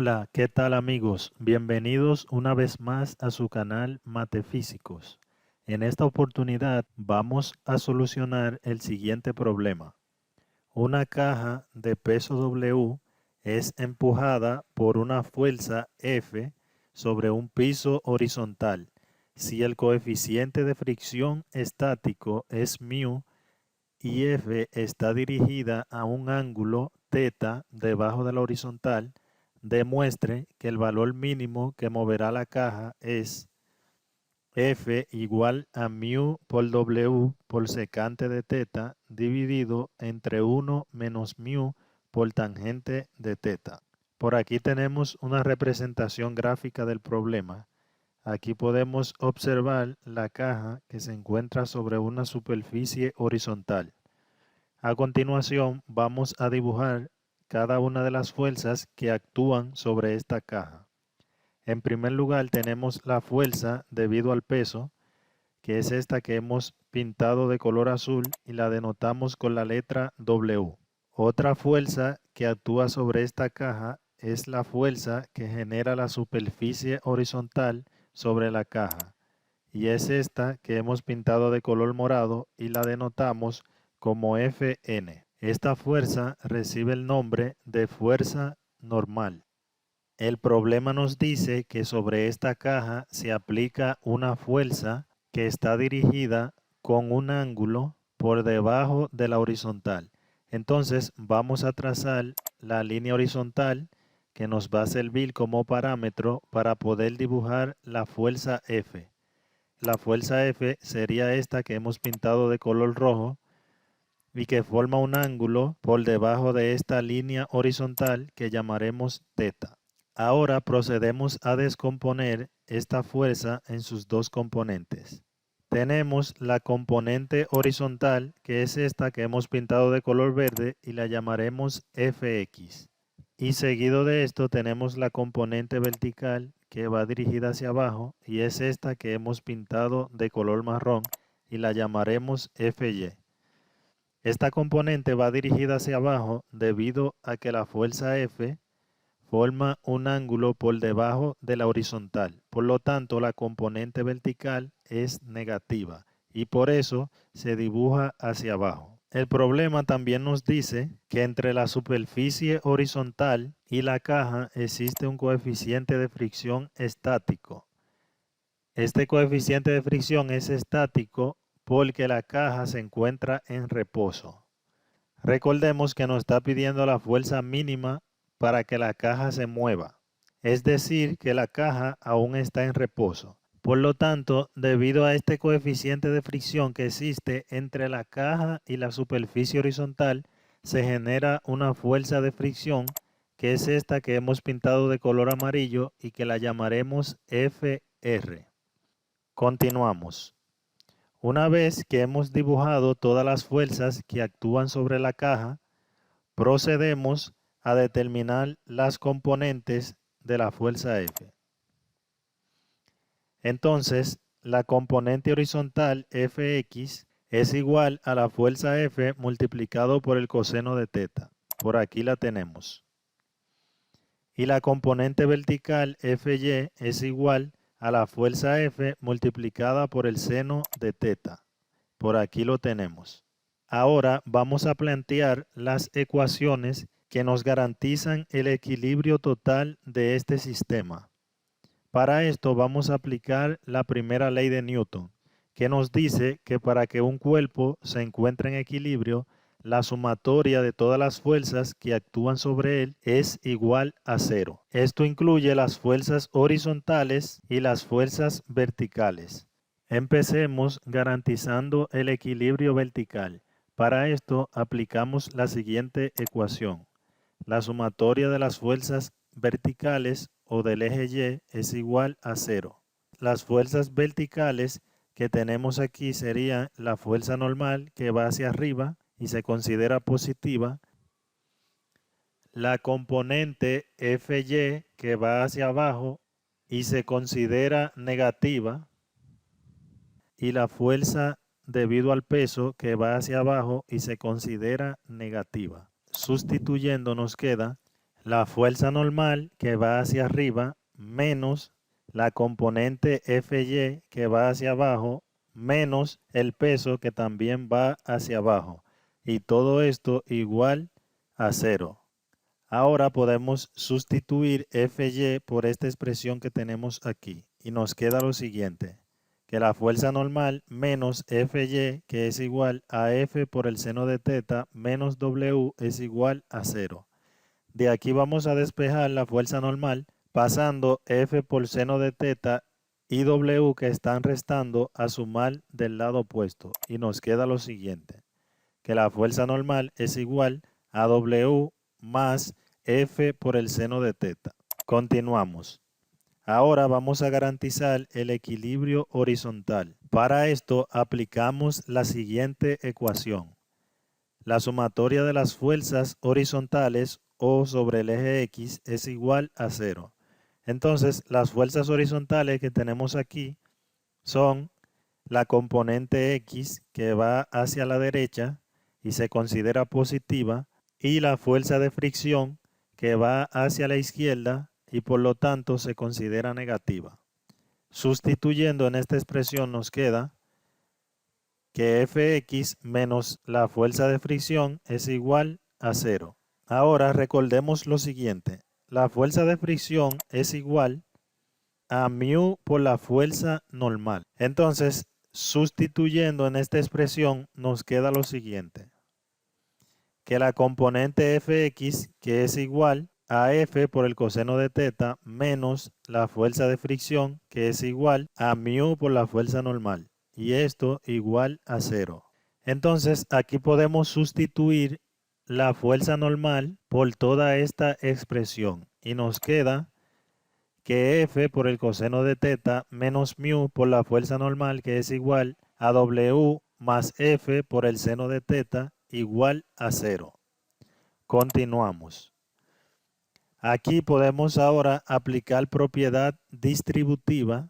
Hola, ¿qué tal amigos? Bienvenidos una vez más a su canal Matefísicos. En esta oportunidad vamos a solucionar el siguiente problema. Una caja de peso W es empujada por una fuerza F sobre un piso horizontal. Si el coeficiente de fricción estático es μ y F está dirigida a un ángulo θ debajo de la horizontal, demuestre que el valor mínimo que moverá la caja es F igual a μ por W por secante de θ dividido entre 1 menos μ por tangente de θ. Por aquí tenemos una representación gráfica del problema. Aquí podemos observar la caja que se encuentra sobre una superficie horizontal. A continuación vamos a dibujar cada una de las fuerzas que actúan sobre esta caja. En primer lugar tenemos la fuerza debido al peso, que es esta que hemos pintado de color azul y la denotamos con la letra W. Otra fuerza que actúa sobre esta caja es la fuerza que genera la superficie horizontal sobre la caja, y es esta que hemos pintado de color morado y la denotamos como Fn. Esta fuerza recibe el nombre de fuerza normal. El problema nos dice que sobre esta caja se aplica una fuerza que está dirigida con un ángulo por debajo de la horizontal. Entonces vamos a trazar la línea horizontal que nos va a servir como parámetro para poder dibujar la fuerza F. La fuerza F sería esta que hemos pintado de color rojo y que forma un ángulo por debajo de esta línea horizontal que llamaremos θ. Ahora procedemos a descomponer esta fuerza en sus dos componentes. Tenemos la componente horizontal, que es esta que hemos pintado de color verde y la llamaremos Fx. Y seguido de esto tenemos la componente vertical que va dirigida hacia abajo y es esta que hemos pintado de color marrón y la llamaremos Fy. Esta componente va dirigida hacia abajo debido a que la fuerza F forma un ángulo por debajo de la horizontal. Por lo tanto, la componente vertical es negativa y por eso se dibuja hacia abajo. El problema también nos dice que entre la superficie horizontal y la caja existe un coeficiente de fricción estático. Este coeficiente de fricción es estático porque la caja se encuentra en reposo. Recordemos que nos está pidiendo la fuerza mínima para que la caja se mueva, es decir, que la caja aún está en reposo. Por lo tanto, debido a este coeficiente de fricción que existe entre la caja y la superficie horizontal, se genera una fuerza de fricción que es esta que hemos pintado de color amarillo y que la llamaremos Fr. Continuamos. Una vez que hemos dibujado todas las fuerzas que actúan sobre la caja, procedemos a determinar las componentes de la fuerza F. Entonces, la componente horizontal Fx es igual a la fuerza F multiplicado por el coseno de θ. Por aquí la tenemos. Y la componente vertical Fy es igual a la fuerza F multiplicada por el seno de θ. Por aquí lo tenemos. Ahora vamos a plantear las ecuaciones que nos garantizan el equilibrio total de este sistema. Para esto vamos a aplicar la primera ley de Newton, que nos dice que para que un cuerpo se encuentre en equilibrio, la sumatoria de todas las fuerzas que actúan sobre él es igual a 0. Esto incluye las fuerzas horizontales y las fuerzas verticales. Empecemos garantizando el equilibrio vertical. Para esto aplicamos la siguiente ecuación. La sumatoria de las fuerzas verticales o del eje Y es igual a 0. Las fuerzas verticales que tenemos aquí serían la fuerza normal que va hacia arriba y se considera positiva, la componente Fy que va hacia abajo y se considera negativa, y la fuerza debido al peso que va hacia abajo y se considera negativa. Sustituyendo nos queda la fuerza normal que va hacia arriba menos la componente FY que va hacia abajo menos el peso que también va hacia abajo. Y todo esto igual a 0. Ahora podemos sustituir FY por esta expresión que tenemos aquí. Y nos queda lo siguiente, que la fuerza normal menos FY, que es igual a F por el seno de teta, menos W es igual a 0. De aquí vamos a despejar la fuerza normal, pasando F por seno de teta y W que están restando a sumar del lado opuesto. Y nos queda lo siguiente, que la fuerza normal es igual a W más F por el seno de teta. Continuamos. Ahora vamos a garantizar el equilibrio horizontal. Para esto aplicamos la siguiente ecuación. La sumatoria de las fuerzas horizontales O sobre el eje X es igual a 0. Entonces, las fuerzas horizontales que tenemos aquí son la componente X que va hacia la derecha y se considera positiva y la fuerza de fricción que va hacia la izquierda y por lo tanto se considera negativa. Sustituyendo en esta expresión nos queda que Fx menos la fuerza de fricción es igual a 0. Ahora recordemos lo siguiente. La fuerza de fricción es igual a μ por la fuerza normal. Entonces, sustituyendo en esta expresión nos queda lo siguiente, que la componente Fx, que es igual a F por el coseno de teta, menos la fuerza de fricción, que es igual a μ por la fuerza normal, y esto igual a 0. Entonces, aquí podemos sustituir la fuerza normal por toda esta expresión, y nos queda que F por el coseno de teta menos μ por la fuerza normal, que es igual a W más F por el seno de teta igual a 0. Continuamos. Aquí podemos ahora aplicar propiedad distributiva,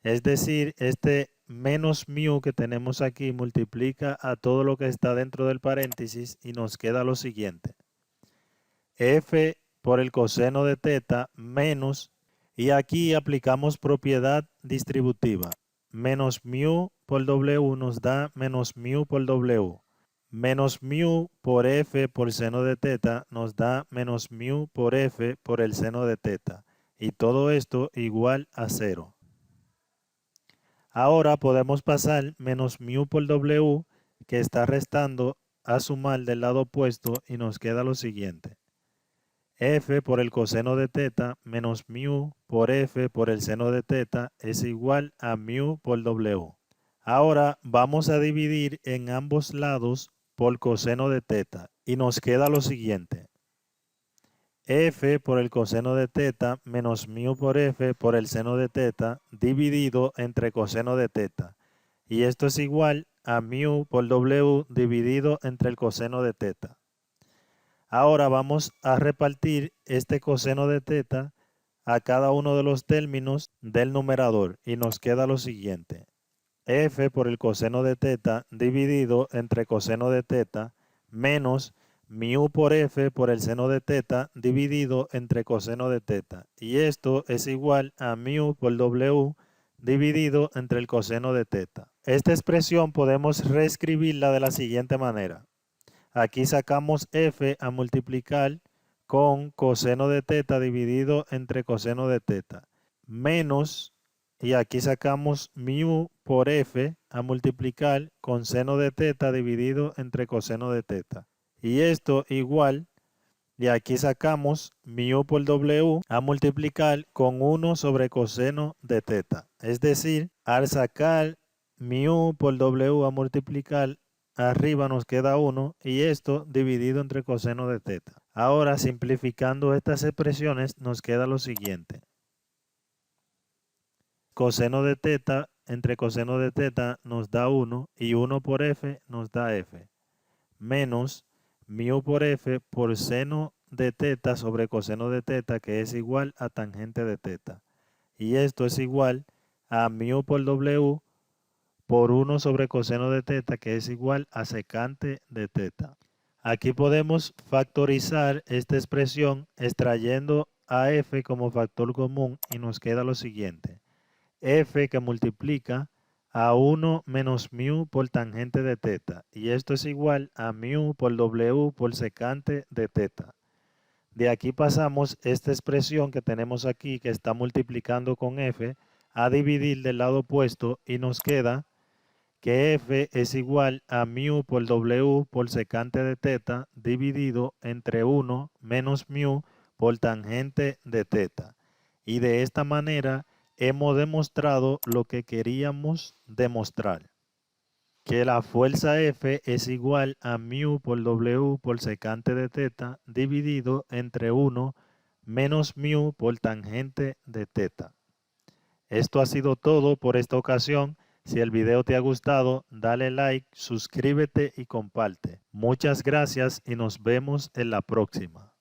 es decir, este menos μ que tenemos aquí multiplica a todo lo que está dentro del paréntesis y nos queda lo siguiente. F por el coseno de teta menos, y aquí aplicamos propiedad distributiva. Menos μ por W nos da menos μ por W. Menos μ por F por seno de teta nos da menos μ por F por el seno de teta. Y todo esto igual a 0. Ahora podemos pasar menos μ por W, que está restando, a sumar del lado opuesto y nos queda lo siguiente. F por el coseno de teta menos μ por F por el seno de teta es igual a μ por W. Ahora vamos a dividir en ambos lados por coseno de teta y nos queda lo siguiente. F por el coseno de teta menos μ por F por el seno de teta dividido entre coseno de teta. Y esto es igual a μ por W dividido entre el coseno de teta. Ahora vamos a repartir este coseno de teta a cada uno de los términos del numerador y nos queda lo siguiente. F por el coseno de teta dividido entre coseno de teta menos μ por F por el seno de teta dividido entre coseno de teta. Y esto es igual a μ por W dividido entre el coseno de teta. Esta expresión podemos reescribirla de la siguiente manera. Aquí sacamos F a multiplicar con coseno de teta dividido entre coseno de teta. Menos, y aquí sacamos μ por F a multiplicar con seno de teta dividido entre coseno de teta. Y esto igual, y aquí sacamos μ por W a multiplicar con 1 sobre coseno de teta. Es decir, al sacar μ por W a multiplicar, arriba nos queda 1 y esto dividido entre coseno de teta. Ahora, simplificando estas expresiones, nos queda lo siguiente. Coseno de teta entre coseno de teta nos da 1 y 1 por F nos da F. Menos μ por F por seno de teta sobre coseno de teta, que es igual a tangente de teta. Y esto es igual a μ por W por 1 sobre coseno de teta, que es igual a secante de teta. Aquí podemos factorizar esta expresión extrayendo a f como factor común y nos queda lo siguiente. F que multiplica a 1 menos mu por tangente de teta. Y esto es igual a mu por w por secante de teta. De aquí pasamos esta expresión que tenemos aquí que está multiplicando con f a dividir del lado opuesto y nos queda que f es igual a mu por w por secante de teta dividido entre 1 menos mu por tangente de teta. Y de esta manera hemos demostrado lo que queríamos demostrar, que la fuerza F es igual a mu por W por secante de teta dividido entre 1 menos mu por tangente de teta. Esto ha sido todo por esta ocasión. Si el video te ha gustado, dale like, suscríbete y comparte. Muchas gracias y nos vemos en la próxima.